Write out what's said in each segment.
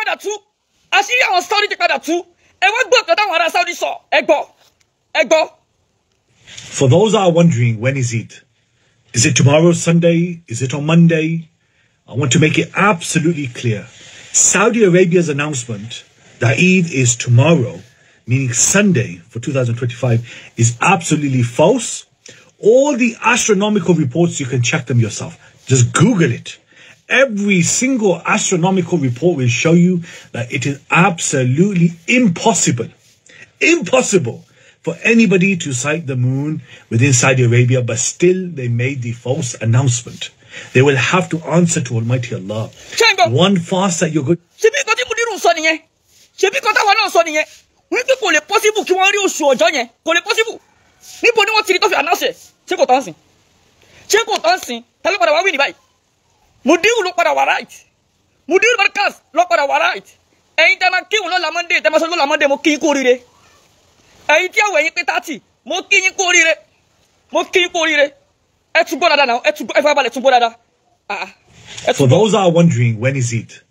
padà tú. Àṣírí àwọn Saudi ti padà tú. Ẹ wá gbọ́ nǹkan táwọn ará Saudi sọ. Ẹ gbọ́. Ẹ gbọ́. For those that are wondering, when is it? Is it tomorrow, Sunday? Is it on Monday? I want to make it absolutely clear. Saudi Arabia's announcement that Eid is tomorrow, meaning Sunday for 2025, is absolutely false. All the astronomical reports, you can check them yourself. Just Google it. Every single astronomical report will show you that it is absolutely impossible for anybody to sight the moon within Saudi Arabia, but still they made the false announcement. They will have to answer to Almighty Allah. One fast that you're good. Wípé kò lè possible kí wọ́n rí oṣù ọjọ́ yẹn kò lè possible níbo ni wọ́n ti rí tó fi announce ṣé kò tán sìn ta ló padà wá wí ní báyìí Mudiru ló padà wá right Mudiru Markaz ló padà wá right ẹ̀yin tẹ́ máa kíhun lọ́la Monday tẹ́ máa sọ lọ́la Monday mo kí yín kú oríire ẹ̀yin tí àwọ̀ ẹ̀yin pé 30 mo kí yín kú oríire ẹ tún gbọ́ dáadáa náà ẹ tún gbọ́ ẹ fẹ́ balẹ̀ tún gbọ́ dáadáa. For those that are wondering, when is it?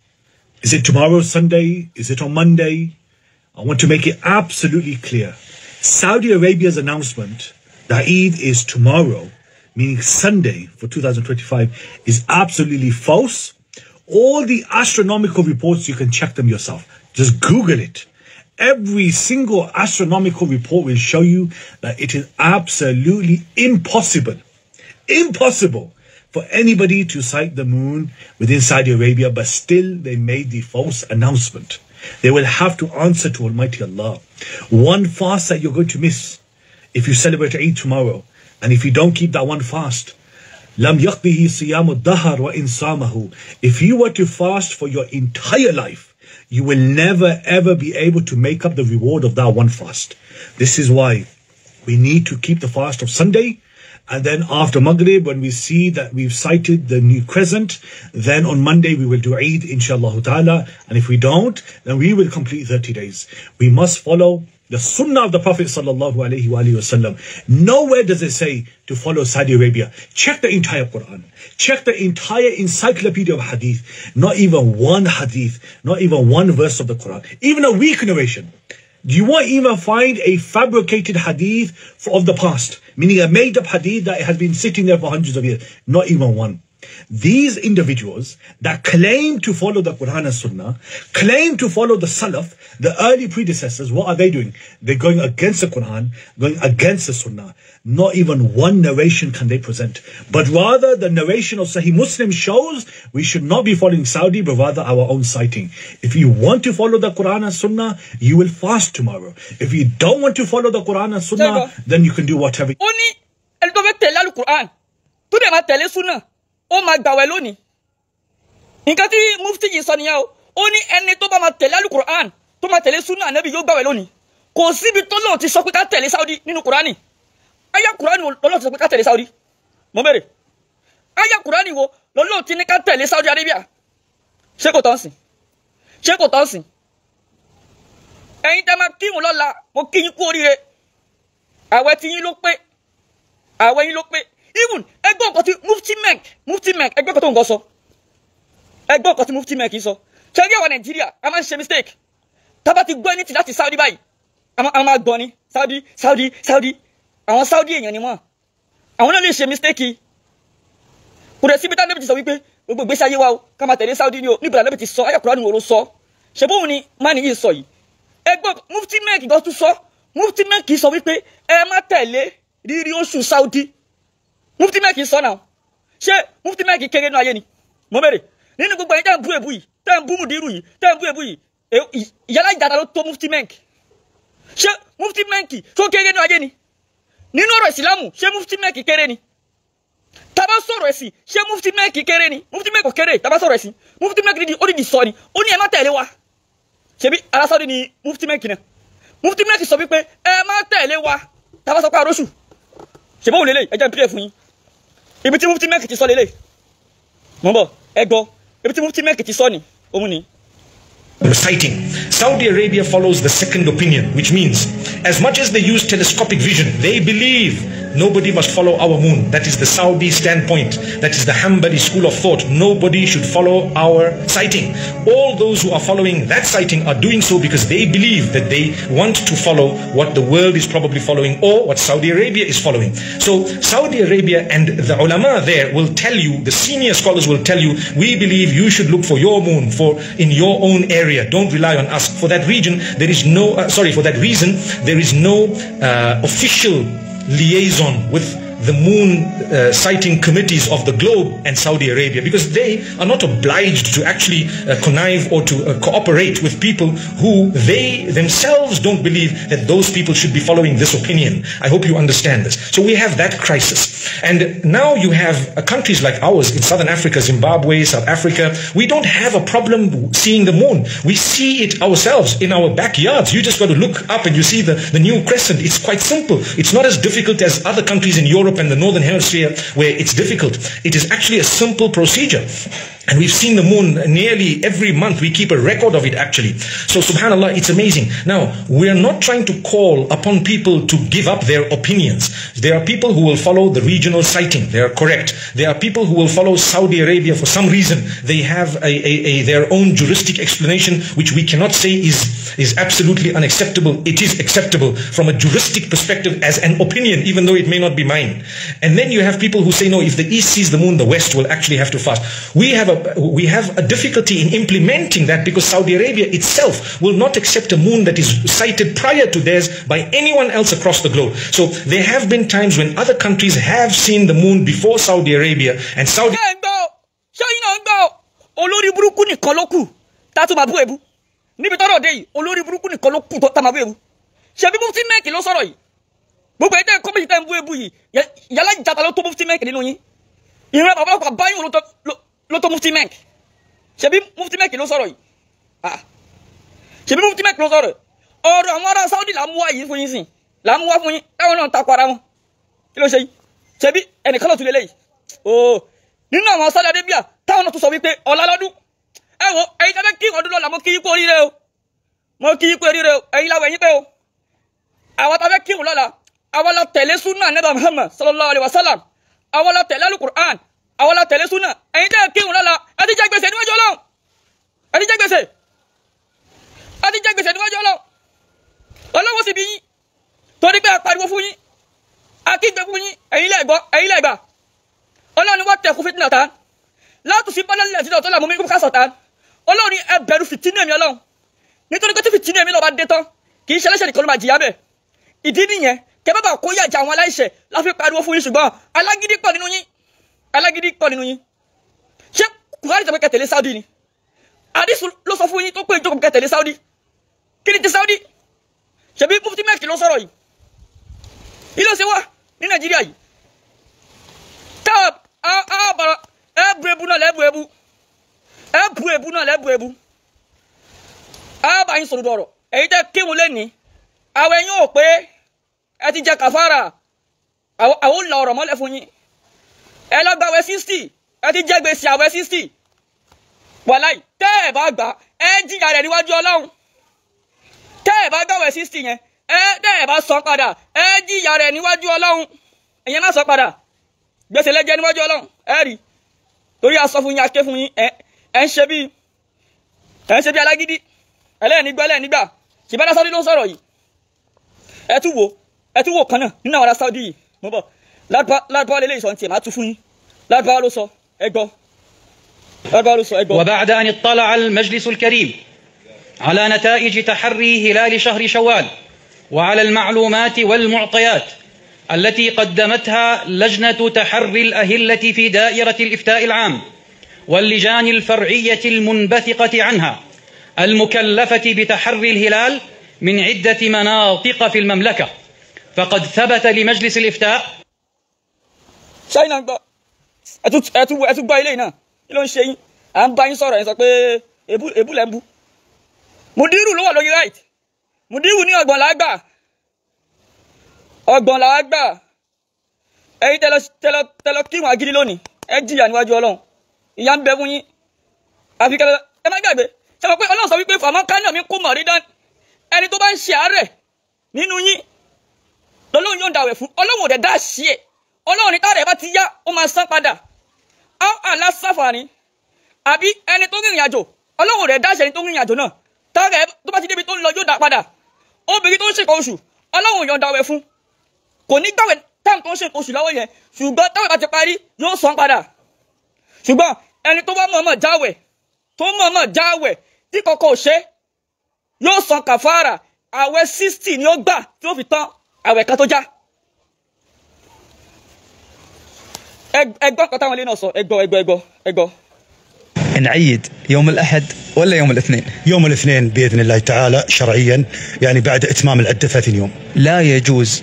Is it tomorrow, Sunday? Is it on Monday? I want to make it absolutely clear. Saudi Arabia's announcement that Eid is tomorrow, meaning Sunday for 2025, is absolutely false. All the astronomical reports, you can check them yourself. Just Google it. Every single astronomical report will show you that it is absolutely impossible for anybody to sight the moon within Saudi Arabia, but still they made the false announcement. They will have to answer to Almighty Allah. One fast that you're going to miss if you celebrate Eid tomorrow, and if you don't keep that one fast, lam yaqdihi siyamu dahar wa insamahu. If you were to fast for your entire life, you will never ever be able to make up the reward of that one fast. This is why we need to keep the fast of Sunday. And then after Maghrib, when we see that we've sighted the new crescent, then on Monday we will do Eid, inshallah ta'ala. And if we don't, then we will complete 30 days. We must follow the sunnah of the Prophet sallallahu alaihi wasallam. Nowhere does it say to follow Saudi Arabia. Check the entire Quran. Check the entire encyclopedia of hadith. Not even one hadith, not even one verse of the Quran, even a weak narration. You won't even find a fabricated hadith of the past, meaning a made-up hadith that has been sitting there for hundreds of years. Not even one. These individuals that claim to follow the Quran and Sunnah, claim to follow the Salaf, the early predecessors, what are they doing? They're going against the Quran, going against the Sunnah. Not even one narration can they present. But rather, the narration of Sahih Muslim shows we should not be following Saudi, but rather our own sighting. If you want to follow the Quran and Sunnah, you will fast tomorrow. If you don't want to follow the Quran and Sunnah, then you can do whatever. Ó máa gbàwẹ̀ lónìí. Nǹkan tí mufti yìí sọ nìyẹn o. Ó ní ẹni tó bá máa tẹ̀lé Al-Qur'an, tó máa tẹ̀lé Sunnah Ànábì yóò gbàwẹ̀ lónìí. Kò síbi tó lóun ti sọ pé ká tẹ̀lé Saudi nínú Qur'ani. Aya Qur'ani wo lọ́lọ́run ti sọ pé ká tẹ̀lé Saudi? Mo bẹ̀rẹ̀. Aya Qur'ani wo lọ́lọ́run ti ní ká tẹ̀lé Saudi Arabia? Ṣé kò tán sìn? Ṣé kò tán sìn? Ẹ̀yin tẹ́ máa kírun lọ́la, mo kí yín kú oríire. Àwẹ̀ tí yín ló pé. Àwẹ̀ yín ló pé. Even ẹgbẹ́ ọkọ̀ tí Mufti Menk ẹgbẹ́ ọkọ̀ tó ń gọ́ sọ ẹgbẹ́ ọkọ̀ tí Mufti Menk sọ ṣẹ́rí àwọn Nàìjíríà a máa ń ṣe mistake tábà ti gbọ́ ní ti láti Saudi báyìí a máa gbọ́ ní Saudi àwọn Saudi èèyàn ni wọ́n àwọn náà lè ṣe mistake kò dẹ̀ síbi táwọn ẹbí ti sọ wípé gbogbo ìgbésí ayé wa o ká máa tẹ̀lé Saudi ni o nígbà táwọn ẹbí ti sọ ayọ̀kùnrin ni òru sọ ṣebóhun ni máa nìyí sọ yìí ẹgbẹ́ Mufti Menk gan tún sọ Mufti Menk sọ wípé ẹ má tẹ̀lé rírí oṣù Saudi. Mufti Menk sọ náà ṣé Mufti Menk kéré nínú ayé ni mo bẹ̀rẹ̀ nínú gbogbo ẹ̀yin tẹ́ ń bú èbú yìí tẹ́ ń bú Mudiru yìí tẹ́ ń bú èbú yìí ìyálà ìjàdá ló tó Mufti Menk ṣé Mufti Menk tó kéré nínú ayé ni nínú ọ̀rọ̀ ìsìlámù ṣé Mufti Menk kéré ni tàbá sọ̀rọ̀ ẹ̀sìn ṣé Mufti Menk kéré ni Mufti Menk kò kéré tàbá sọ̀rọ̀ ẹ̀sìn Mufti Menk ó dìdì sọ ni ó ní ẹ má tẹ̀lé wa ṣebí ara Saudi ni Mufti Menk náà Mufti Menk sọ wípé ẹ má tẹ̀lé wa tàbá sọ pé àròsù ṣebí òun lélẹ̀ ẹjẹ́ ń pílẹ̀ fún yín ibi tí Mufti Menk ti sọ lélẹ̀ mo bọ̀ ẹ gbọ́ ibi tí Mufti Menk ti sọ ni òun ni sighting. Saudi Arabia follows the second opinion, which means as much as they use telescopic vision, they believe nobody must follow our moon. That is the Saudi standpoint. That is the Hanbali school of thought. Nobody should follow our sighting. All those who are following that sighting are doing so because they believe that they want to follow what the world is probably following or what Saudi Arabia is following. So Saudi Arabia and the ulama there will tell you, the senior scholars will tell you, we believe you should look for your moon in your own area. Don't rely on us. For that region, there is no, for that reason, there is no official liaison with the moon sighting committees of the globe and Saudi Arabia, because they are not obliged to actually connive or to cooperate with people who they themselves don't believe that those people should be following this opinion. I hope you understand this. So we have that crisis. And now you have countries like ours in Southern Africa, Zimbabwe, South Africa. We don't have a problem seeing the moon. We see it ourselves in our backyards. You just got to look up and you see the new crescent. It's quite simple. It's not as difficult as other countries in Europe and the Northern Hemisphere where it's difficult. It is actually a simple procedure. And we've seen the moon nearly every month. We keep a record of it actually. So subhanAllah, it's amazing. Now, we're not trying to call upon people to give up their opinions. There are people who will follow the regional sighting. They are correct. There are people who will follow Saudi Arabia for some reason. They have their own juristic explanation, which we cannot say is absolutely unacceptable. It is acceptable from a juristic perspective as an opinion, even though it may not be mine. And then you have people who say, no, if the East sees the moon, the West will actually have to fast. We have a difficulty in implementing that because Saudi Arabia itself will not accept a moon that is sighted prior to theirs by anyone else across the globe. So there have been times when other countries have seen the moon before Saudi Arabia, and Saudi níbi tọ́rọ̀ dé yìí olórí burúkú nìkan ló kù tó tá máa bú ebu ṣebí mufti Menk ló sọ̀rọ̀ yìí gbogbo ẹ̀dẹ́ kọ́mẹ́tì tẹ́ ń bú ebu yìí yálà ìjàta ló tó mufti Menk nínú yín ìran bàbá ọkọ̀ báyìí ló tó mufti Menk ṣebí mufti Menk ló sọ̀rọ̀ yìí ṣebí mufti Menk ló sọ̀rọ̀ ọ̀rọ̀ àwọn ará Saudi là ń mú wá yìí fún yín sìn là ń mú wá fún yín táwọn náà ń takò ara wọn kí ló ṣe yìí ṣebí ẹnìkan ló tún lélẹ̀ yìí nínú àwọn Saudi Arabia táwọn náà tún sọ wípé ọ̀la lọ́dún ẹ̀wọ̀ ẹ̀yin tẹ́lẹ̀ kí ọdún lọ́la mo kí yín kú oríire o mo kí yín kú oríire o ẹ̀yin láwọ̀ ẹ̀yin pé o àwọn tẹ́lẹ̀ kí lọ́la àwọn la tẹ̀lé súnà Ànábì Muhammad sallallahu alaihi wasallam àwọn la tẹ̀lé Al-Qur'an àwọn la tẹ̀lé súnà ẹ̀yin tẹ́lẹ̀ kí lọ́la ẹ ti jẹ gbèsè níwájú Ọlọ́run ẹ ti jẹ gbèsè níwájú Ọlọ́run Ọlọ́run sì bí yín torí pé a pariwo fún yín a kígbe fún yín ẹ̀yin lẹ gbà Ọlọ́run ni wọ́n tẹ̀kú fitnatan la tusibbanna alladhina zalamu minkum khasatan Ọlọ́run ẹ bẹ̀rù fìtínà mi Ọlọ́run nítorí pé tí fìtínà mi ló bá dé tán kì í ṣe ẹlẹ́ṣẹ̀ nìkan ló máa jìyà bẹ́ẹ̀ ìdí nìyẹn kẹ́ bá kó yàjà àwọn aláìṣẹ̀ la fi pariwo fún yín ṣùgbọ́n alágídí pọ̀ nínú yín ṣé Kùránì sọ pé kẹ́ tẹ̀lé Saudi ni àdìsù ló sọ fún yín tó pé ìjókòó kẹ́ tẹ̀lé Saudi kí ni ti Saudi ṣebí mufti Menk ló sọ̀rọ̀ yìí ilé ṣe wá ní Nàìjíríà yìí tá bàrà ebu ebu náà lẹ́bu ebu bá yín sọ̀rọ̀ dọ̀rọ̀ èyí tẹ́ kéwòn lẹ́ni àwọn ẹ̀yin ò pé ẹ ti jẹ kàfàrà àwọn ò la ọ̀rọ̀ mọ́lẹ̀ fún yín ẹ lọ gba àwẹ̀ 60 ẹ ti jẹ gbèsè àwẹ̀ 60 wàláì tẹ́ ẹ bá gbà ẹ jìyà rẹ̀ níwájú Ọlọ́run tẹ́ ẹ bá gbàwẹ̀ 60 yẹn tẹ́ ẹ bá san padà ẹ jìyà rẹ̀ níwájú Ọlọ́run ẹ̀yin má san padà gbèsè lẹ́jẹ̀ níwájú Ọlọ́run ẹ rí torí a sọ fún yín a ké fún yín ẹ ń ṣe bí alágídí ẹlẹ́ẹ̀nígbà ṣìbẹ́lá Saudi ló ń sọ̀rọ̀ yìí ẹ tún wò kan náà nínú àwọn ará Saudi yìí mo bọ̀ lárúbáwá lélẹ́yìí sọ ní tiẹ̀ máa tún fún yín lárúbáwá ló sọ ẹ gbọ́. وبعد أن اطلع المجلس الكريم على نتائج تحري هلال شهر شوال وعلى المعلومات والمعطيات التي قدمتها لجنة تحري الأهلة في دائرة الإفتاء العام واللجان الفرعية المنبثقة عنها المكلفة بتحري الهلال من عدة مناطق في المملكة، فقد ثبت لمجلس الإفتاء ọgbọ̀n la gbà ẹ̀yin tẹ́lọ kírun agídí lónìí ẹ jìyà níwájú Ọlọ́run ìyà ń bẹ fún yín àfi kẹ́lẹ́ ẹ má gbàgbé ṣe mọ̀ pé Ọlọ́run sọ wípé fàmọ́ kánà mi kú mọ̀rí dán ẹni tó bá ń ṣe àárẹ̀ nínú yín lọ́lọ́run yóò dàwẹ̀ fún ọlọ́run ò dẹ̀ dá sí ẹ̀ ọlọ́run ní tààrẹ̀ bá ti yá ó máa san padà aláṣàfàní àbí ẹni tó rìnrìn àjò ọlọ́run ò dẹ̀ dá sí ẹni tó rìnrìn àjò náà tààrẹ̀ tó bá ti débi tó ń lọ yóò dá padà obìnrin tó ń ṣèkọ oṣù ọlọ́run yóò dàwẹ̀ fún kò ní gbàwẹ̀ táìmù tó ń ṣèkọ oṣù lọ́wọ́ yẹn ṣùgbọ́n táwọn bá ti parí yóò san padà ṣùgbọ́n ẹni tó bá mọ̀ọ́mọ̀ jáwẹ̀ tí kọ̀kọ̀ ò ṣe yóò san kàfàrà àwẹ̀ 60 ni ó gbà tí ó fi tán àwẹ̀ kan tó já. ẹgbọ́n kan táwọn ilé náà sọ ẹgbọ́. نعيد يوم الأحد ولا يوم الاثنين؟ يوم الاثنين بإذن الله تعالى شرعيا يعني بعد إتمام العدة 30 يوم. لا يجوز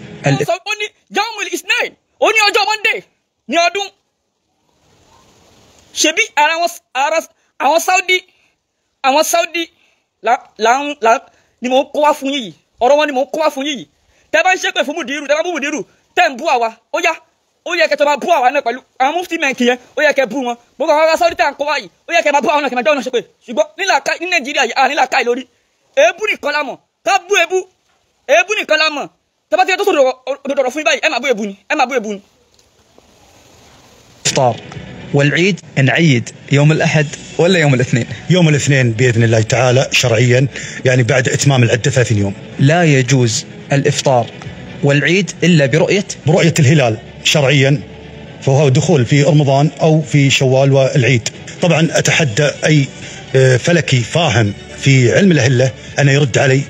يوم الاثنين ó ní ọjọ́ Monday ní ọdún ṣebí àwọn Saudi ni mo kó wá fún yìí ọ̀rọ̀ wọn ni mo kó wá fún yìí tẹ́ bá ń ṣépè fún Mudiru tẹ́ bá bú Mudiru tẹ́ ń bú àwa ó yẹ kẹ́ tó máa bú àwa náà pẹ̀lú àwọn mufti mẹ́ǹkì yẹn ó yẹ kẹ́ bú wọn gbogbo àwọn ará Saudi tẹ́ à ń kó wá yìí ó yẹ kẹ́ máa bú àwọn náà kẹ́ máa jẹ́ ọ̀nà ṣépè ṣùgbọ́n ní Nàìjíríà yìí nílà káì lórí èébú nìkan la mọ̀ ká bú èébú nìkan la mọ̀ tẹ́ bá ti yẹ tó sọ̀rọ̀ fún báyìí ẹ máa bú èébú ni. إفطار والعيد نعيد يوم الأحد ولا يوم الاثنين؟ يوم الاثنين بإذن الله تعالى شرعيا يعني بعد إتمام العدة 30 يوم. لا يجوز الإفطار والعيد إلا برؤية الهلال شرعيا، فهو دخول في رمضان أو في شوال والعيد. طبعا أتحدى أي فلكي فاهم في علم الأهلة أن يرد علي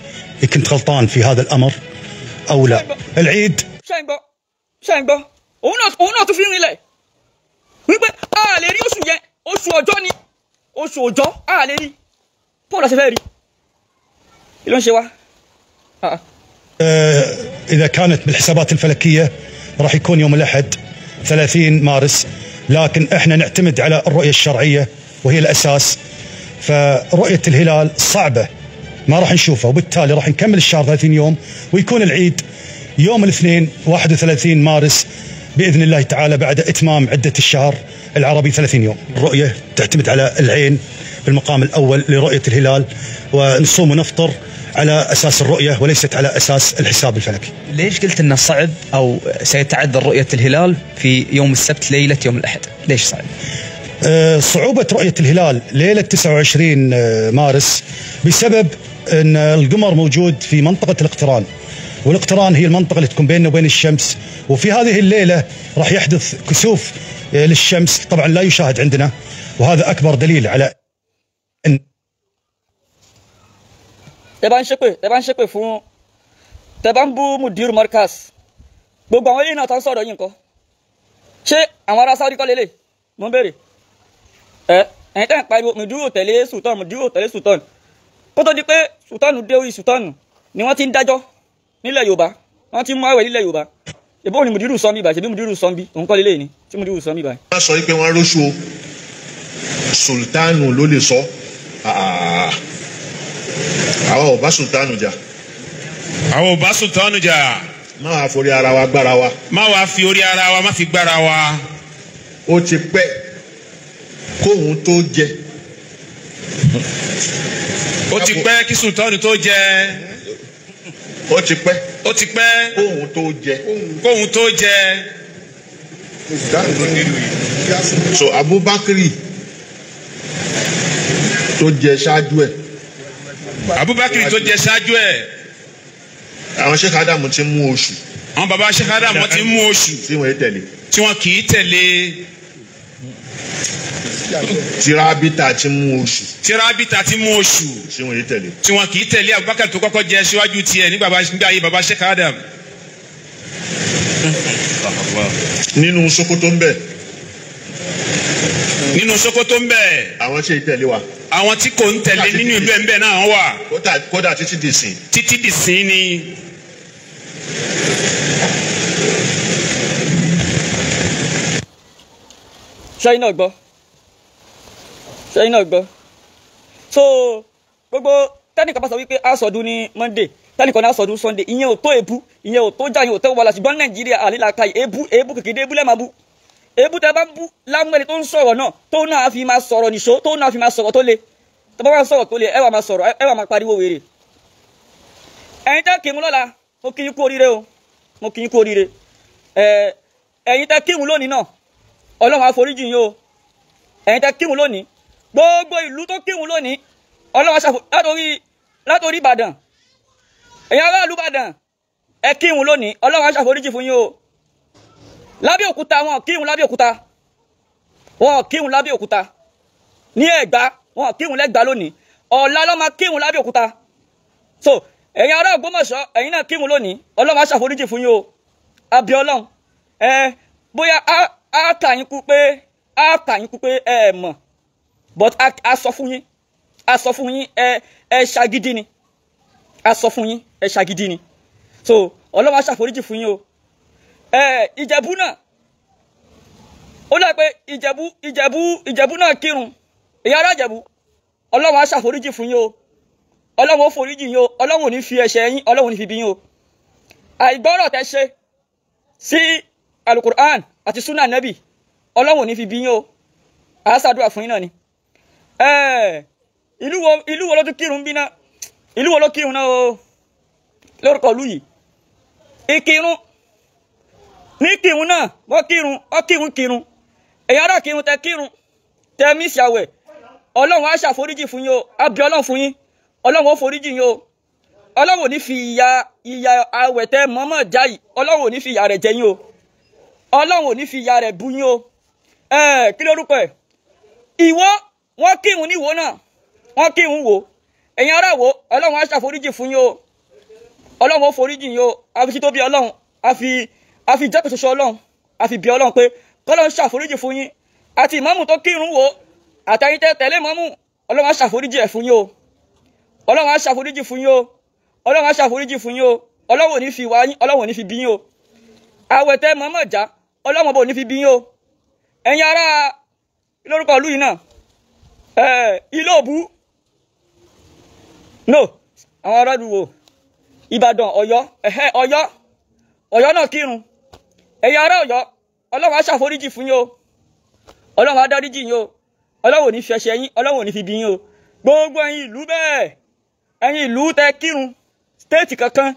إن كنت غلطان في هذا الأمر أو لا. العيد شاينبا òun tó fi ń rinlẹ̀ wípé a lè rí oṣù yẹn oṣù ọjọ́ a lè rí Paul àti fẹ́ rí kí ló ń ṣe wá. إذا كانت بالحسابات الفلكية راح يكون يوم الأحد 30 مارس، لكن احنا نعتمد على الرؤية الشرعية وهي الأساس، فرؤية الهلال صعبة ما راح نشوفها، وبالتالي راح نكمل الشهر 30 يوم ويكون العيد يوم الاثنين 31 مارس بإذن الله تعالى بعد إتمام عدة الشهر العربي 30 يوم. الرؤية تعتمد على العين في المقام الأول لرؤية الهلال، ونصوم ونفطر على أساس الرؤية وليست على أساس الحساب الفلكي. ليش قلت أنه صعب أو سيتعذر رؤية الهلال في يوم السبت ليلة يوم الأحد؟ ليش صعب؟ صعوبة رؤية الهلال ليلة 29 مارس بسبب أن القمر موجود في منطقة الاقتران، والاقتران هي المنطقة اللي تكون بيننا وبين الشمس، وفي هذه الليلة راح يحدث كسوف للشمس طبعا لا يشاهد عندنا، وهذا أكبر دليل على أن tẹ́ bá ń ṣépè fún tẹ́ bá ń bú Mudiru Markaz gbogbo àwọn ilé náà tán sọ̀rọ̀ yìí nǹkan ṣé àwọn ará Saudi kọ́ lélẹ̀ mo ń béèrè ẹ̀yin tẹ́ ń pariwo Mudiru tẹ̀lé Sultan kó tó di pé Sultan dé orí Sultan ni wọ́n ti ń dájọ́ nílẹ̀ Yorùbá wọ́n ti mú àwẹ̀ nílẹ̀ Yorùbá ìbò ni Mudiru sọ mí báyìí ṣe bí Mudiru sọ mí òun kọ́ lélẹ̀ ni tí Mudiru sọ mí báyìí. wọ́n sọ pé wọ́n róṣù Sultan ló lè sọ àwa ò bá Sultan jà. àwọn ò bá Sultan jà. má wàá forí ara wa gbára wa. má wàá fi orí ara wa má fi gbára wa. ó ti pẹ́ kóhun tó jẹ. ó ti pẹ́ kí Sultan tó jẹ. ó ti pẹ́. ó ti pẹ́ kóhun tó jẹ. kóhun tó jẹ. so Abubakari tó jẹ ṣáájú ẹ̀. Abubakar tó jẹ ṣáájú ẹ̀. àwọn Sheikh Adam ti mú oṣù. àwọn baba Sheikh Adam ti mú oṣù. tí wọ́n tẹ̀lé. tí wọ́n kì í tẹ̀lé. Tirabita ti mú oṣù. Tirabita ti mú oṣù. tí wọ́n tẹ̀lé. tí wọ́n kì í tẹ̀lé Abubakar tó kọ́kọ́ jẹ síwájú tiẹ̀ nígbà ayé baba Sheikh Adam. nínú Sokoto ń bẹ. nínú Sokoto ń bẹ. àwọn ṣe tẹ̀lé wa. àwọn tí kò ń tẹ̀lé nínú ìlú ẹ̀ ń bẹ náà wà. kódà títí di sìn. títí di sìn ni. ṣẹ́yìn náà gbọ́ so gbogbo tẹ́nìkan bá sọ wípé a sọdún ní Monday tẹ́nìkan náà sọdún Sunday ìyẹn ò tó èbú ìyẹn ò tó jà ìyẹn ò tó wàhálà ṣùgbọ́n Nàìjíríà àlélàkà èbú kìkìdé èbú lẹ́ẹ̀ma bú èbú tẹ́ bá ń bú láwọn ẹni tó ń sọ̀rọ̀ náà tó náà fi máa sọ̀rọ̀ nìṣó tó náà fi máa sọ̀rọ̀ tó le tó bá wá sọ̀rọ̀ tó lè ẹ wá máa sọ̀rọ̀ ẹ wá máa pariwo wèrè ẹ̀yin tẹ́ kírun lọ́la mo kí yín kú oríire o mo kí yín kú oríire ẹ̀yin tẹ́ kírun lónìí náà Ọlọ́run á foríjì yín o ẹ̀yin tẹ́ kírun lónìí gbogbo ìlú tó kírun lónìí Ọlọ́run á ṣàfò látòrí Ìbàdàn ẹ̀yin ará ìlú Ìbàdàn ẹ kírun lónìí Ọlọ́run á ṣàforíjì fún yín o Lábẹ́òkúta wọn kírun Lábẹ́òkúta wọn kírun Lábẹ́òkúta ní Ẹ̀gbá wọn kírun l'Ẹ̀gbá lónìí ọ̀la ló máa kírun Lábẹ́òkúta so ẹ̀yin ará Ògbómọ̀ṣọ́ ẹ̀yin náà kírun lónìí Ọlọ́run á ṣàforíjì fún yín o àbí Ọlọ́run bóyá á kà yín kú pé ẹ mọ̀ but a sọ fún yín ẹ ṣàgídí ni a sọ fún yín ẹ ṣàgídí ni so Ọlọ́run á ṣàforíjì fún yín o Ìjẹ̀bú náà ó dà pé Ìjẹ̀bú náà kírun ìyá ará Ìjẹ̀bú Ọlọ́run á ṣàforíjì fún yín o Ọlọ́run ó foríjì yín o Ọlọ́run ò ní fi ẹ̀ṣẹ̀ yín Ọlọ́run ò ní fi bí yín o àìgbọ́rọ̀ tẹ́ ṣe sí alukur'an àti sunna nabi Ọlọ́run ò ní fi bí yín o a ṣàdúrà fún yín náà ni ìlú wo ló tún kírun bí náà ìlú wo ló kírun náà o lórúkọ ìlú yìí ìkírun ní kírun náà wọ́n kírun èyí ará kírun tẹ kírun tẹ mísì àwẹ̀ Ọlọ́run á ṣàforíjì fún yín o á bí Ọlọ́run fún yín Ọlọ́run ó foríjì yín o Ọlọ́run ò ní fi ìyà àwẹ̀ tẹ mọ́mọ́ já yìí Ọlọ́run ò ní fi ìyà rẹ̀ jẹ yín o Ọlọ́run ò ní fi ìyà rẹ̀ bú yín o kí lórúkọ ẹ̀ Ìwó wọ́n kírun ní Ìwó náà wọ́n kírun wò ẹ̀yin ará Ìwó Ọlọ́run á ṣàforíjì fún yín o Ọlọ́run ó foríjì yín o àfi tí tó bí Ọlọ́run àfi jẹ́ pé ṣoṣo Ọlọ́run àfi bí Ọlọ́run pé kọ́lọ́run ṣàforíjì fún yín àti ìmámù tó kírun wò àtàyín tẹ̀lé ìmámù Ọlọ́run á ṣàforíjì ẹ̀ fún yín o Ọlọ́run á ṣàforíjì fún yín o Ọlọ́run á ṣàforíjì fún yín o Ọlọ́run ò ní fi wá yín Ọlọ́run ò ní fi bí yín o àwẹ̀ tẹ́ mọ́mọ́ já Ọlọ́run bò ní fi bí yín o ẹ̀yin ará lórúkọ ìlú yìí náà Ìlóòbù no àwọn ará ìlú Ìbàdàn Ọ̀yọ́ náà kírun ẹ̀yin ará Ọ̀yọ́ Ọlọ́run á ṣàforíjì fún yín o Ọlọ́run á dáríjì yín o Ọlọ́run ò ní fi ẹ̀ṣẹ̀ yín Ọlọ́run ò ní fi bí yín o gbogbo ẹ̀yin ìlú bẹ́ẹ̀ ẹ̀yin ìlú tẹ kírun stéètì kankan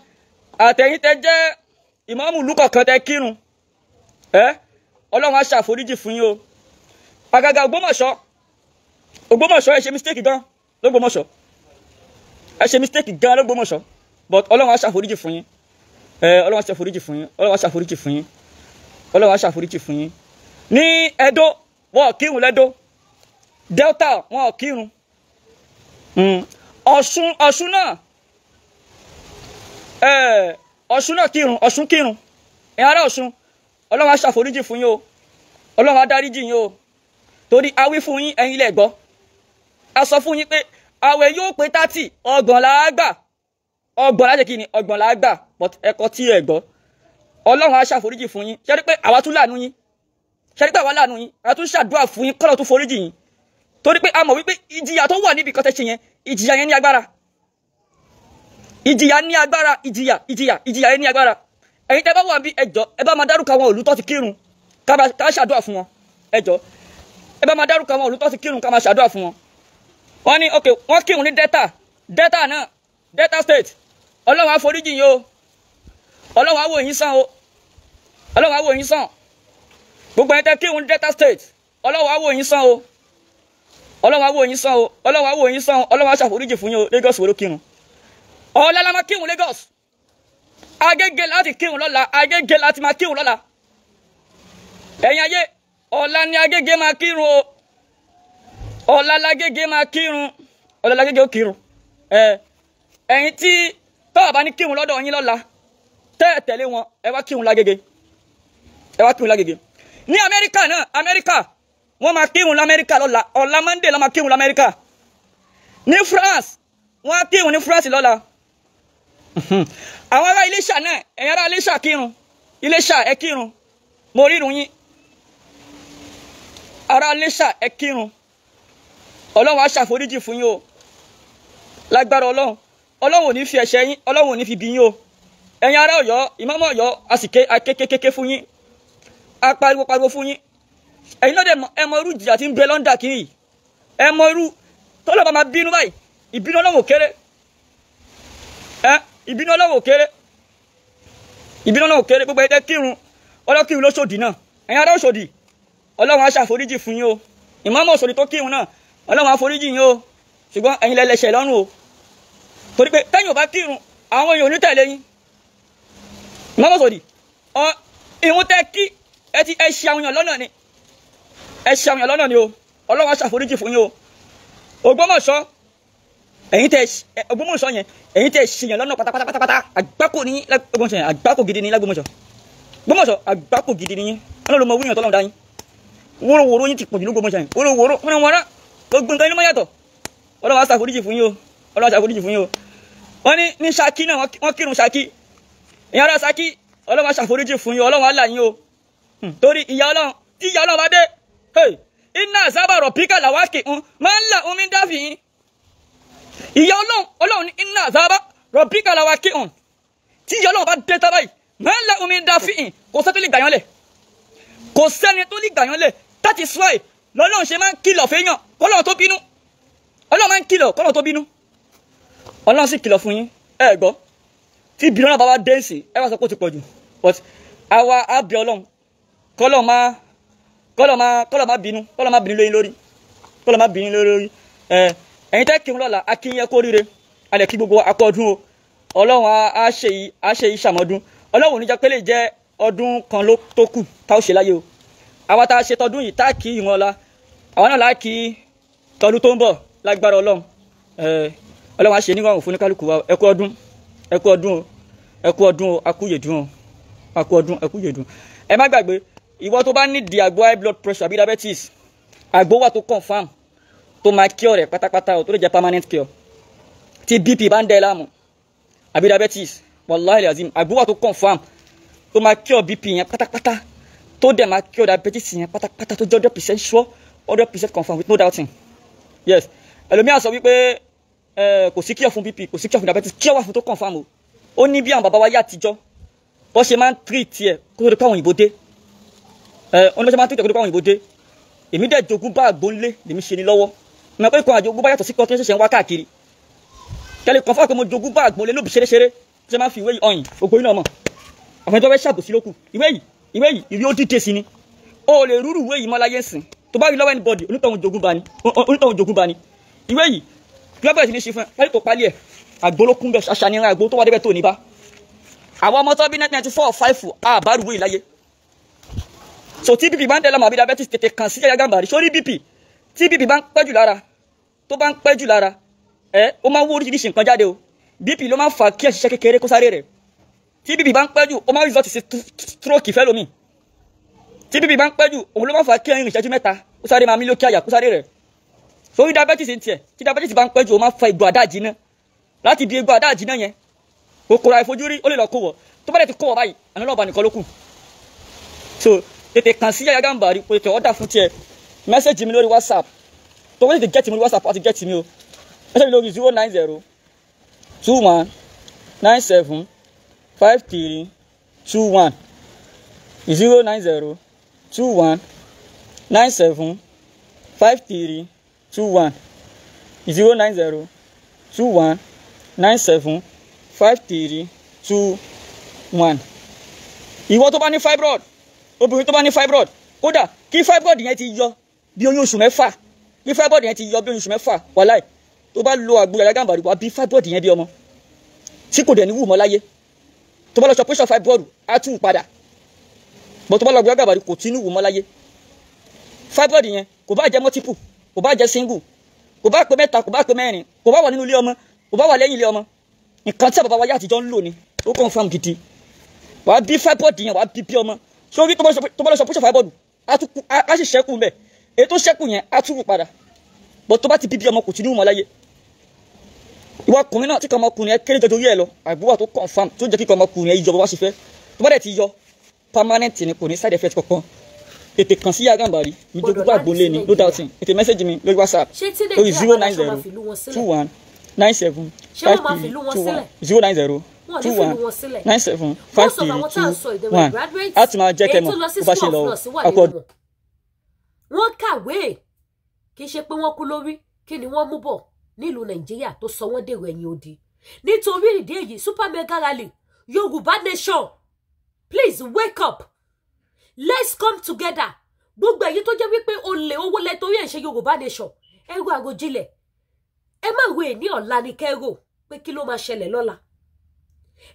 àtẹ̀yin tẹ jẹ́ ìmáàmù ìlú kankan tẹ kírun Ọlọ́run á ṣàforíjì fún yín o àgàgà Ògbómọ̀ṣọ́ ẹ ṣe mistake gan l'Ógbómọ̀ṣọ́ ẹ ṣe mistake gan l'Ógbómọ̀ṣọ́ but Ọlọ́run á ṣàforíjì fún yín Ọlọ́run á ṣàforíjì fún yín Ọlọ́run á ṣàforíjì fún yín Ọlọ́run á ṣàforíjì fún yín ní Ẹdó wọn kírun l'Ẹdó Delta wọn kírun Ọ̀ṣun náà kírun ẹ̀yin ará Ọ̀ṣun Ọlọ́run á ṣàforíjì fún yín o Ọlọ́run á dáríjì yín o torí a wí fún yín ẹ̀yin lẹ gbọ́ a sọ fún yín pé àwẹ̀ yóò pé 30 ọgbọ̀n la gbà ọgbọ̀n láti kí ni ọgbọ̀n la gbà but ẹ̀kọ́ tí ẹ gbọ́ Ọlọ́run á ṣàforíjì fún yín ṣe rí pé àwa tún láàánú yín ṣe rí pé àwa láàánú yín a tún ṣàdúrà fún yín kọ́lọ̀ tún foríjì yín torí pé a mọ̀ wípé ìjìyà tó wà níbi kan tẹ́ ṣe yẹn ìjìyà yẹn ní agbára ìjìyà yẹn ní agbára ẹ̀yin tẹ́ bá wà bí ẹjọ́ ẹ bá máa dárúkọ àwọn ìlú tó ti kírun ká ṣàdúrà fún wọn ẹjọ́ ẹ bá máa dárúkọ àwọn ìlú tó ti kírun ká máa ṣàdúrà fún wọn wọ́n ní ok wọ́n kírun ní Delta náà Delta State Ọlọ́run á foríjì yín o Ọlọ́run á wò yín sàn o Ọlọ́run á wò yín sàn gbogbo ẹ̀yin tẹ́ kírun ní Delta State Ọlọ́run á wò yín sàn o Ọlọ́run á wò yín sàn o Ọlọ́run á wò yín sàn o Ọlọ́run á ṣàforíjì fún yín o Lagos wo ló kírun ọ̀la la máa kírun Lagos Agége láti kírun lọ́la Agége láti máa kírun lọ́la ẹ̀yin ayé ọ̀la ni Agége máa kírun o ọ̀la lágége máa kírun ọ̀la lágége ó kírun ẹ̀yin tí tọ́wọ́ bá ní kírun lọ́dọ̀ yín lọ́la tẹ̀lé wọn ẹ wá kírun lágége ní Amẹ́ríkà náà Amẹ́ríkà wọ́n máa kírun l'Amẹ́ríkà lọ́la ọ̀la Monday la máa kírun l'Amẹ́ríkà ní France wọ́n á kírun ní France lọ́la àwọn ará Iléṣà náà ẹ̀yin ará Iléṣà kírun Iléṣà ẹ kírun mo rírun yín ará Iléṣà ẹ kírun Ọlọ́run á ṣàforíjì fún yín o lágbára Ọlọ́run ò ní fi ẹ̀ṣẹ̀ yín Ọlọ́run ò ní fi bí yín o ẹ̀yin ará Ọ̀yọ́ ìmáàmù Ọ̀yọ́ a sì kékékéké fún yín a pariwo fún yín ẹ̀yin náà dẹ̀ ẹ mọ irú ìjìyà tí ń bẹ London kiri ẹ mọ irú tọ́lọ́ bá máa bínú báyìí ìbínú Ọlọ́run ò kéré ìbínú Ọlọ́run ò kéré ìbínú Ọlọ́run ò kéré gbogbo ẹ̀dẹ́ kírun ọlọ́kírun lóṣòdì náà ẹ̀yin ará Òṣòdì Ọlọ́run á ṣàforíjì fún yín o ìmáàmù Òṣòdì tó kírun náà Ọlọ́run á foríjì yín o ṣùgbọ́n ẹ̀yin lẹ́lẹ́ṣẹ̀ lọ́rùn o torí pé tẹ́yìn ò bá kírun àwọn èèyàn ò ní tẹ̀lé yín ìmáàmù Òṣòdì ìhun tẹ́ kí ẹ ṣì àwọn èèyàn lọ́nà ni ẹ ṣì àwọn èèyàn lọ́nà ni o Ọlọ́run á ṣàforíjì fún yín o Ògbómọ̀ṣọ́ ẹ̀yin tẹ́ Ògbómọ̀ṣọ́ yẹn ẹ̀yin tẹ́ ṣìyàn lọ́nà pátápátá àgbákò ní Ògbómọ̀ṣọ́ yẹn àgbákò gidi ní lágbómọ̀ṣọ́ Ògbómọ̀ṣọ́ àgbákò gidi ní yín Ọlọ́run ló mọ wíyàn tọ́lọ́run dá yín wórówóró yín ti pọ̀jù ní Ògbómọ̀ṣọ́ yẹn wórówóró wọ́n gbogbo nǹkan inú mọ́ yàtọ̀ Ọlọ́run á ṣàforíjì fún yín o Ọlọ́run á ṣàforíjì fún yín o wọ́n ní Ṣakí náà wọ́n kírun Ṣakí ìyá ara Ṣakí Ọlọ́run á ṣàforíjì fún yín Ọlọ́run á là yín o torí ìyá Ọlọ́run tí ìyá Ọlọ́run bá dé iná àzábàrọ̀ píkà làwákì máa ń là omi dáfì yín ìyá Ọlọ́run ní iná àzábàrọ̀ píkà làwákì tí ìyá Ọlọ́run bá dé tábà yìí máa ń là omi dáfì yín kò sẹ́ni tó lè gbàyàn lẹ̀ kò sẹ́ni tó lè gbàyàn lẹ̀ that is why lọ́lọ́run ṣe máa ń kìlọ̀ fẹ́yàn kọ́lọ́run tó bínú Ọlọ́run máa ń kìlọ̀ kọ́lọ́run tó bínú Ọlọ́run sì kìlọ̀ fún yín ẹ gbọ́ tí ìbínú náà bá wá dé sí ẹ wá sọ pé ó ti pọ̀ jù but àwa á bẹ Ọlọ́run kọ́lọ́ má bínú lóyún lórí kọ́lọ́ má bínú lórí ẹ̀yin tẹ́ kírun lọ́la akínyẹ kó ríre alẹ́ kí gbogbo akọ́dún o Ọlọ́run á ṣe yìí ṣàmọ́dún Ọlọ́run ò ní jẹ́ pé lè jẹ́ ọdún kan ló tó kù tá ó ṣe láyé o àwa tá a ṣe tọdún yìí tá a kí ìwọ̀n ọ̀la àwa náà láà kí tọdún tó ń bọ̀ lágbára Ọlọ́run Ọlọ́run á ṣe níwọ̀n fún oníkálukú wa ẹ kú ọdún o akúyèdún ẹ má gbàgbé ìwọ tó bá nídìí àgbo high blood pressure àbí diabetes àgbo wà tó confam tó máa cure rẹ̀ pátápátá o tó lè jẹ́ permanent cure tí BP bá ń dẹ́ láàmú àbí diabetes wallahi azim àgbo wà tó confam tó máa cure BP yẹn pátápátá tó dẹ̀ máa cure diabetes yẹn pátápátá tó jẹ́ 100% sure 100% confam with no doubting yes ẹlòmíà sọ wípé kò sí cure fún BP kò sí cure fún diabetes cure wà fún tó confam o ó ní bí àwọn bàbá wa yá àtijọ́ bọ́ ṣe máa ń treat ẹ̀ kó tó di pé àwọn òyìnbó dé onímọ̀ṣẹ́ máa ń tètè kó àwọn òyìnbó dé èmi dẹ̀ jogún bá àgbo ńlé lèmi ṣe ní lọ́wọ́ mo pé kan àjogún bá yàtọ̀ sí kan tó ń ṣẹ̀ṣẹ̀ ń wá káàkiri kẹ́lẹ́ kan fún àpò mo jogún bá àgbo ńlé lóbi ṣeréṣeré ṣe máa ń fi ìwé yìí ọyìn ògbó yìí náà mọ̀ àwọn ẹni tó fẹ́ ṣàbòsí lókù ìwé yìí ó dìde sí ni o lè rúrú ìwé yìí mọ́ láyé sìn tó bá rí lọ́wọ́ anybody onítọ̀hún jogún bá ní ìwé yìí bí wọ́n bẹ̀rẹ̀ sí ní ṣe fún ẹ láti tó pálí ẹ̀ àgbo ló kún bẹ̀ ṣàṣàníyàn àgbo tó wà débẹ̀ tó ní bá àwọn ọmọ tó bí 1994 àbárùwé ìláyé so tí BP bá ń tẹ́lẹ̀ mọ̀ àbí diabetes tètè kàn sí Yahya Gambari sórí BP tí BP bá ń pẹ́ jù lára tó bá ń pẹ́ jù lára ó máa ń wó oríṣiríṣi nǹkan jáde o BP ló máa ń fa kí ẹ̀ṣiṣẹ́ kékeré kó sáré rẹ̀ tí BP bá ń pẹ́ jù ó máa ń result sí stroke fẹ́ lómi tí BP bá ń pẹ́ jù òun ló máa ń fa kí ẹ̀yìn ìṣẹ́jú mẹ́ta kó sáré máa mí lókè àyà kó sáré rẹ̀ sórí diabetes ń tiẹ̀ tí diabetes bá ń pẹ́ jù ó máa ń fa egbò àdáàjì náà láti bí egbò àdáàjì náà yẹn kòkòrò àìfojúrí ó lè lọ kó wọ tó bá dẹ̀ ti kó wọ báyìí àná lọ́ọ̀bà nìkan ló kù so tètè kàn sí Yahya Gambari kò tètè ọ̀dà fún tiẹ̀ mẹ́sẹ̀gì mi lórí WhatsApp tó wọ́n tètè gẹ́tì mi lórí WhatsApp àti gẹ́tì mi o mẹ́sẹ̀gì mi lórí 090 21 97 53 21 090 21 97 53 21 090 21 97 53 21 ìwọ tó bá ní fibroid obìnrin tó bá ní fibroid kódà kí fibroid yẹn ti yọ bí oyún oṣù mẹ́fà kí fibroid yẹn ti yọ bí oyún oṣù mẹ́fà wàláì tó bá lo àgbo Yahya Gambari wà bí fibroid yẹn bí ọmọ tí kò dẹ̀ ní wù mọ́ láyé tó bá lọ sọ pẹ́sọ̀ fibroid á tún padà bọ́ tó bá lọ àgbo Yahya Gambari kò tí ní wù mọ́ láyé fibroid yẹn kò bá jẹ́ multiple kò bá jẹ́ single kò bá pé mẹ́ta kò bá pé mẹ́rin kò bá wà nínú ilé ọmọ kò bá wà lẹ́yìn ilé ọmọ nǹkan tí àbàbá wa yá àtijọ́ ń lò ní ó confirm gidi wàá bí fibroid yẹn wàá bí ọmọ sórí tó bá lọ sọ pẹ́sọ̀ fibroid á sì ṣẹ́kù mbẹ̀ èyí tó ṣẹ́kù yẹn á tún padà bọ́ tó bá ti bí ọmọ kò tí ní wù mọ́ láyé ìwọ ọkùnrin náà tí kan ọmọkùnrin ẹ kéré jọjọ orí ẹ lọ àgbówà tó confam tó jẹ́ kíkan ọmọkùnrin ẹ ìjọba wá sí fẹ́ tó bá dẹ̀ ti yọ permanent ni kò ní side effect kankan tètè kàn sí Yahya Gambari mi jogun bá gbólé ni no doubting tètè message mi lórí WhatsApp lórí 090 21 97 53 21 090 21 97 53 21 a ti máa jẹ́ kẹ́mọ̀ bó bá ṣe lọ akọ́dún. wọ́n kàwé kì í ṣe pé wọ́n kú lórí kì kí ni wọ́n mú bọ̀ nílùú Nàìjíríà tó sọ wọ́n dèrò ẹ̀yìn odi nítorí ìdí èyí super mega rally Yorùbá nation please wake up let's come together gbogbo èyí tó jẹ́ wípé olè owó lẹ torí ẹ̀ ṣe Yorùbá nation ẹrù àgòjìlẹ̀ ẹ má wo ní ọ̀la ní kẹ́rò pé kí ló máa ṣẹlẹ̀ lọ́la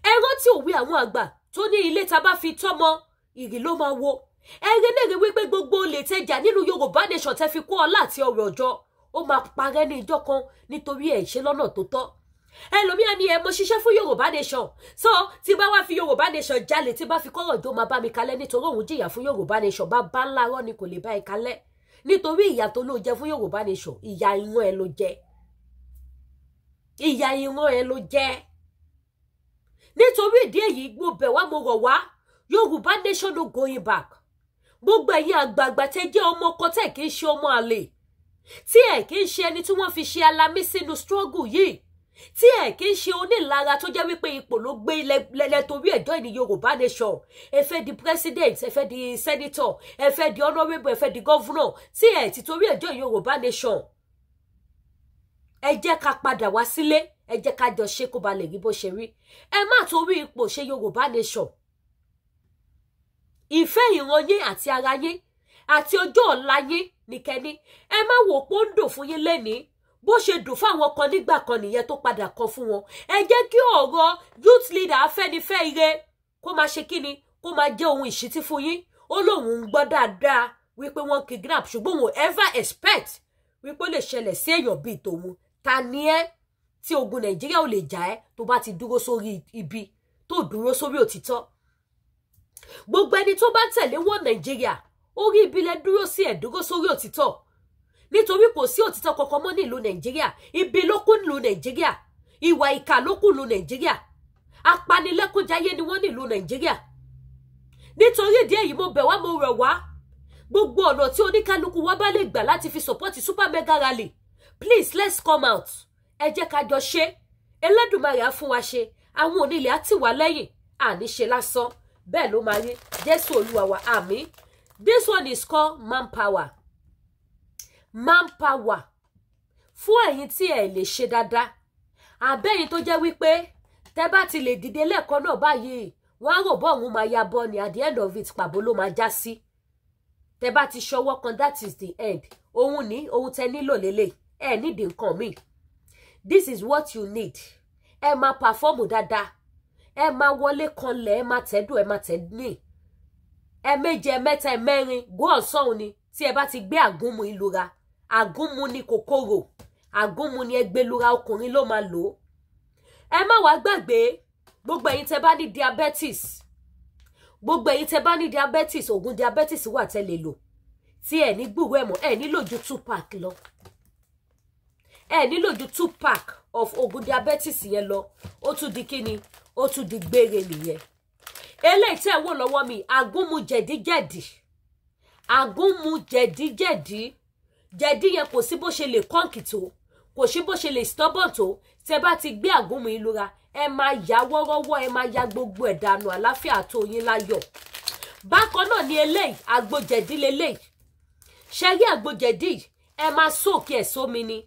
ẹ rántí òwe àwọn àgbà tó ní ilé tá bá fi tọ́mọ ìrì ló máa wo ẹrẹ́nẹ́rẹ́ wípé gbogbo olè tẹ́jà nínú Yorùbá nation tẹ́ fi kó ọlá àti ọrọ̀ ọjọ́ ó máa parẹ́ ní ìjọ kan nítorí ẹ̀ ṣe lọ́nà tó tọ́ ẹlòmíà ni ẹ mo ṣiṣẹ́ fún Yorùbá nation so tí bá wá fi Yorùbá nation jalè tí bá fi kọ́rọ̀ jó máa bá mi kalẹ̀ nítorí òun jìyà fún Yorùbá nation bá bá ńlá rọ́ ni kò lè bá ẹ kalẹ̀ nítorí ìyà tó ló jẹ fún Yorùbá nation ìyà ìran ẹ ló jẹ ìyà ìran ẹ ló jẹ nítorí ìdí èyí mo bẹ̀ wá mo rọ̀ wá Yorùbá nation no going back gbogbo ẹ̀yin àgbààgbà tẹ́ jẹ́ ọmọ ọkọ tẹ́ kì í ṣe ọmọ àlè tí ẹ kì í ṣe ẹni tí wọ́n fi ṣe alamí sínú struggle yìí tí ẹ kì í ṣe onílara tó jẹ́ wípé ipò ló gbé lẹ́lẹ́ torí ẹ̀jọ́ ní Yorùbá nation ẹ fẹ́ di president ẹ fẹ́ di senator ẹ fẹ́ di honourable ẹ fẹ́ di governor tí ẹ ti torí ẹ̀jọ́ Yorùbá nation ẹ jẹ́ ká padà wá sílé ẹ jẹ́ ká jọ ṣe kó ba lè rí bó ṣe rí ẹ má torí ipò ṣe Yorùbá nation ìfẹ́ ìran yín àti ara yín àti ọjọ́ ọ̀la yín nìkẹ́ni ẹ má wò pó ń dùn fún yín lénìí bó ṣe dùn fáwọn kan nígbà kan nìyẹn tó padà kan fún wọn ẹ jẹ́ kí ọ̀rọ̀ youth leader Afẹ́nifẹ́re kó máa ṣe kíni kó máa jẹ́ ohun ìṣítí fún yín ó lóun ń gbọ́ dáadáa wípé wọ́n kidnap ṣùgbọ́n òun ever expect wípé ó lè ṣẹlẹ̀ sí èèyàn bíi tòun ta ni ẹ́ tí ogun Nàìjíríà ò lè jà ẹ́ tó bá ti dúró sórí ibi tó dúró sórí òtítọ́ gbogbo ẹni tó bá tẹ̀lé wọn Nàìjíríà orí ibi lẹ dúró sí ẹ̀ dúró sórí òtítọ́ nítorí kò sí òtítọ́ kankan mọ́ nílùú Nàìjíríà ibi ló kún nílùú Nàìjíríà ìwà ìkà ló kún nílùú Nàìjíríà apanilẹ́kúnjayé ni wọ́n nílùú Nàìjíríà nítorí ìdí èyí mo bẹ̀ wá mo rọ̀ wá gbogbo ọ̀nà tí oníkálukú wa bá lè gbà láti fi support super mega rally please let's come out ẹ jẹ́ ká jọ ṣe Ẹlẹ́dùmarè á fún wa ṣe àwọn onílé á tì wá lẹ́yìn àní ṣe lásán bẹ́ẹ̀ ló máa rí Jésù Olúwa wa àmín. This one is called manpower. Manpower. Fún ẹ̀yin tí ẹ lè ṣe dáadáa. Àbẹ́yìn tó jẹ́ wípé tẹ́ bá ti lè dìde lẹ́ẹ̀kan náà báyìí wọ́n á rò bọ́ òun máa ya bọ́ ni at the end of it pàbó ló máa já sí. Tẹ́ bá ti ṣọwọ́ kan that is the end. Ohun ní ohun tẹ́ nílò lélẹ̀ ẹ need nǹkan míì. This is what you need. Ẹ máa perform dáadáa. Ẹ máa wọlé kanlẹ̀ ẹ máa tẹ́dùn ẹ máa tẹ́dùn ẹ méje ẹ mẹ́ta ẹ mẹ́rin go ọ̀sán ni tí ẹ bá ti gbé àgúnmu ìlura àgúnmu ni kòkòrò àgúnmu ni ẹgbẹ́lura ọkùnrin ló máa lò ó ẹ má wá gbàgbé gbogbo ẹ̀yin tẹ́ bá ní diabetes gbogbo ẹ̀yin tẹ́ bá ní diabetes oògùn diabetes wà tẹ́ lè lò tí ẹ ní gbúrò ẹ mọ́ ẹ nílò ju 2 pack lọ ẹ nílò ju 2 pack of oògùn diabetes yẹn lọ ó tún di kíni ó tún di gbére nìyẹn eléyìí tẹ́ wò lọ́wọ́ mi àgúnmu jẹ̀díjẹ̀dí àgúnmu jẹ̀díjẹ̀dí jẹ̀dí yẹn kò sí bó ṣe lè kọ́ǹkì tó kò sí bó ṣe lè stubborn tó tẹ́ bá ti gbé àgúnmu ìlura ẹ máa ya wọ́rọ́wọ́ ẹ máa ya gbogbo ẹ̀ dànù àláfíà tó yín láyọ̀ bákan náà ni eléyìí àgbòjẹ̀dí leléyìí ṣe rí àgbòjẹ̀dí ẹ máa sóòkè ẹ̀ sómi ni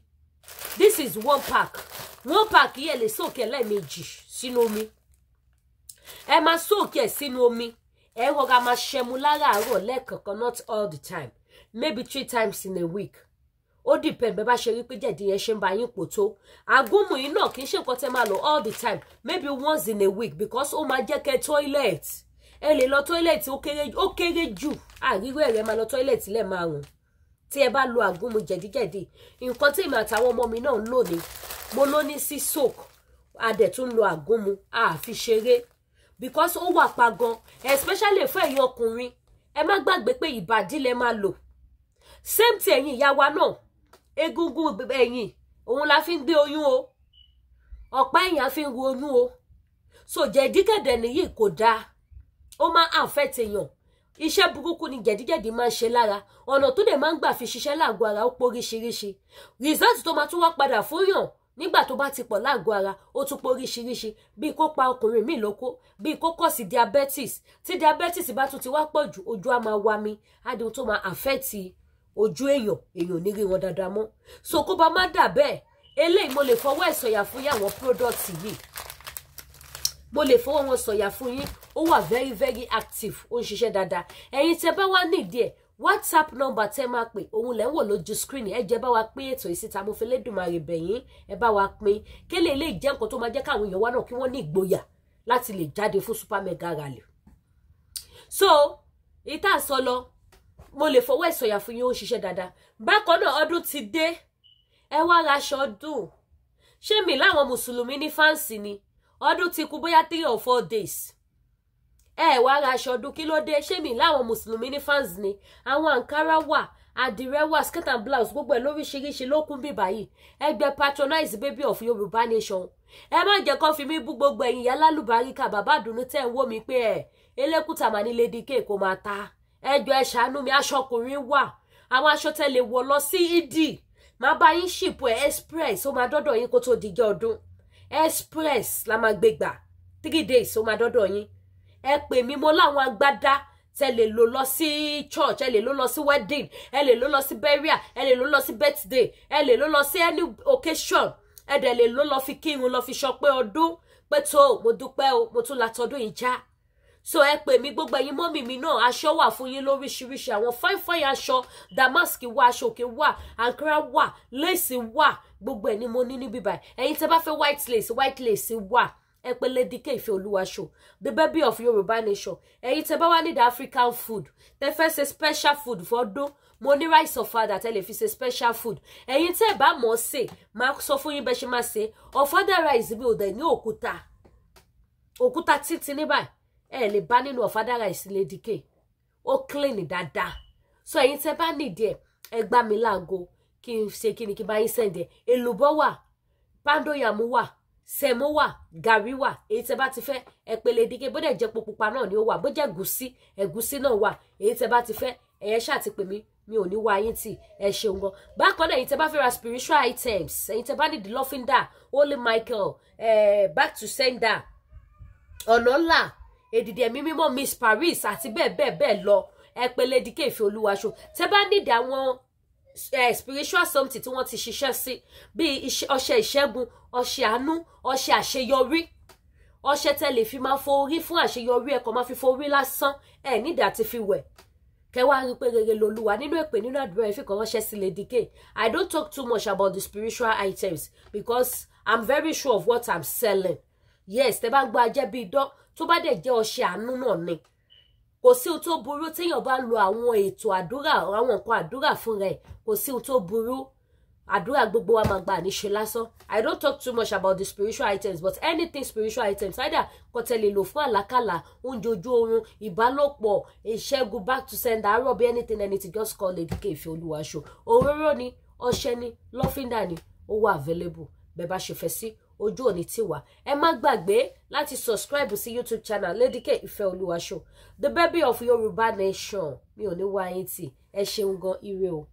this is 1 pack yẹn lè sóòkè lẹ́ẹ̀mejì sínú omi ẹ máa sóòkè sínú omi ẹ rọra máa ṣẹmu láràárọ̀ lẹ́ẹ̀kọ̀ọ̀kan not all the time maybe 3 times in a week ó depend bẹ́ẹ̀ bá ṣe rí pé jẹ̀dí yẹn ṣe ń ba yín pò tó àgúnmu yìí náà kì í ṣe nǹkan tẹ́ máa lò all the time maybe once in a week because ó máa jẹ́ kẹ́ toilet ẹ lè lọ toilet ó kéré jù àríwé rẹ̀ máa lọ toilet lẹ́ẹ̀márùn tí ẹ bá lo àgúnmu jẹ̀díjẹ̀dí nǹkan tí èmi àtàwọn ọmọ mi náà ń lò ní mo ló ní sí soak adẹ̀ tún lo àgúnmu àfi ṣeré because ó wà pa gan especially fún ẹ̀yin ọkùnrin ẹ má gbàgbé pé ìbàdí lẹ máa lò same tí ẹ̀yin ìyá wa náà egungun ẹ̀yìn òun la fi ń gbé oyún o ọ̀pá ẹ̀yìn a fi ń ru oyún o so jẹ̀dígẹ̀dẹ̀ nìyí kò dáa ó máa affect èèyàn iṣẹ́ burúkú ni jẹ̀díjẹ̀dí máa ń ṣe lára ọ̀nà tó dẹ̀ máa ń gbà fi ṣiṣẹ́ láàgọ́ ara ó póríṣiríṣi result tó máa tún wá padà fún yàn nígbà tó bá ti pọ̀ láàgọ́ ara ó tún póríṣiríṣi bíi kó pa ọkùnrin míì lóko bíi kó kọ̀ sí diabetes tí diabetes bá tún ti wá pọ̀ jù ojú á máa wá mi adùn tó máa affect ojú èèyàn ní rí wọn dáadáa mọ́. So kó bá má dà bẹ́ẹ̀ eléyìí mo lè fọwọ́ ẹ̀ sọ̀yà fún yín àwọn product yìí mo lè fọwọ́ wọn sọ̀yà fún yín ó wà very very active ó ń ṣiṣẹ́ dáadáa. Ẹ̀yin tẹ́ bá wá nídìí ẹ̀ WhatsApp number tẹ́ máa pè òun lẹ́ ń wò lójú screen ẹ jẹ́ bá wa pín ètò ìsíta mo fi lédùmarè bẹ̀yìn ẹ bá wa pín kélé lè jẹ́ nǹkan tó máa jẹ́ káwọn èèyàn wá náà kí wọ́n ní ìgboyà láti lè jáde fún super mega rally. So ìta sọ lọ mo lè fọwọ́ ẹ̀ sọ̀yà fún yín ó ń ṣiṣẹ́ dáadáa. Bákan náà ọdún ti dé ẹ wá ra aṣọ ọdún ṣé mi láwọn mùsùlùmí ní fáǹsì ni ọdún ti kù bóyá 3 or 4 days ẹ wá ra aṣọ ọdún kí ló dé ṣé mi láwọn mùsùlùmí ní fáǹsì ni àwọn àǹkárá wà àdìrẹ wà skirt and blouse gbogbo ẹ̀ lóríṣiríṣi ló kún bí báyìí ẹgbẹ́ patronize baby of Yorùbá nation ẹ má jẹ́ kó fi mí bú gbogbo ẹ̀yin ìyá lálùbáríkà bàbá àdùnnú tẹ́ ń wò mí pé ẹ elékùtà mà ní Lady K kó máa ta ẹjọ́ ẹ ṣàánú mi aṣọ ọkùnrin wà àwọn aṣọ tẹ́ lè wọ̀ lọ sí ìdí máa bá yín ṣìpò ẹ express ó máa dọ́dọ̀ yín kó tó dijọ́ ọdún express la máa gbé gbà 3 days ó máa dọ́dọ̀ yín ẹ pè mí mo láwọn agbádá tẹ́ lè lò lọ sí church ẹ lè lò lọ sí wedding ẹ lè lò lọ sí burial ẹ lè lò lọ sí birthday ẹ lè lò lọ sí any occasion ẹ dẹ̀ lè lò lọ fi kírun lọ fi ṣọpẹ́ ọdún pé tó mo dúpẹ́ o mo tún la tọdún yìí já. So ẹ pè mí gbogbo ẹ̀yin mọ́mì mi náà aṣọ wà fún yín lóríṣiríṣi àwọn fine aṣọ damask wà aṣọ òkè wà ankara wà lace wà gbogbo ẹ̀ ni mo ní níbí báyìí ẹ̀yin tẹ́ bá fẹ́ white lace wà ẹ pè Lady K Ìfẹ́ Olúwa show the baby of Yorùbá nation ẹ̀yin tẹ́ bá wá ní the African food tẹ́ fẹ́ ṣe special food fọ́dún mo ní rice ọ̀fadà tẹ́ lè fi ṣe special food ẹ̀yin tẹ́ bá mọ̀ ṣe máa sọ fún yín bẹ́ ṣe máa ṣe ọ̀fadà rice bí ò dẹ̀ ní òkúta títí ní báyìí ẹ lè bá nínú ọ̀fadà rice Lady K ó clean dáadáa. So ẹ̀yin tẹ́ bá nídìí ẹ gbá mi láago kí n ṣe kí ni kí n bá yín sẹ́ndẹ̀ èlùbọ́ wà pàndóyàmú wà sẹ̀mó wà gàrí wà èyí tẹ́ bá ti fẹ́ ẹ pè Lady K bó dẹ̀ jẹ́ epo pupa náà ni ó wà bó jẹ́ ẹ̀gúsí náà wà èyí tẹ́ bá ti fẹ́ ẹ̀yẹ ṣáà ti pè mí mi ò ní wá yín tì ẹ ṣeun gan. Bákan náà èyí tẹ́ bá fẹ́ ra spiritual items ẹ̀yin tẹ́ bá ní the lọ́fíńdà Holy Michael back to sender ọ̀nà ńlá èdìdì ẹ̀mí mímọ́ Miss Paris àti bẹ́ẹ̀ lọ ẹ pè Lady K Ìfẹ́ Olúwa show tẹ́ bá nídìí àwọn spiritual something tí wọ́n ti ṣiṣẹ́ sí bíi ọṣẹ ìṣẹ́gun ọṣẹ àánú ọṣẹ àṣeyọrí ọṣẹ tẹ́ lè fi máa forí fún àṣeyọrí ẹ̀kọ́ máa fi forí lásán ẹ̀ nídìí àti fi wẹ̀ kẹwàá rí pé rere lolúwa nínú èpè nínú àdúrà ẹ fi kàn ránṣẹ́ sí Lady K. I don't talk too much about the spiritual items because I'm very sure of what I'm selling. Yes, tẹ́ bá gbọ́ ajẹ́ bí idán tó bá dẹ̀ jẹ́ ọṣẹ àánú náà ni kò sí ohun tó burú téèyàn bá lo àwọn ètò àdúrà àwọn nǹkan àdúrà fún rẹ̀ kò sí ohun tó burú àdúrà gbogbo wa máa gbà níṣe lásán. I don't talk too much about the spiritual items but anything spiritual items either kò tẹ̀lé lò fún àlákàlà oúnjẹ ojú oorun ìbálòpọ̀ ìṣẹ́gun back to sender àárọ̀ bí anything just call Lady K Ìfẹ́ Olúwa show. Òróró ni ọṣẹ ni lọ́fíńdà ni ó wà available bẹ́ẹ̀ bá ṣe fẹ́ sí ojú òní tiwa. Ẹ má gbàgbé láti subscribe sí YouTube channel Lady K Ìfẹ́ Olúwa show the baby of Yorùbá nation mi ò ní wá yín tì ẹ ṣeun gan ire o.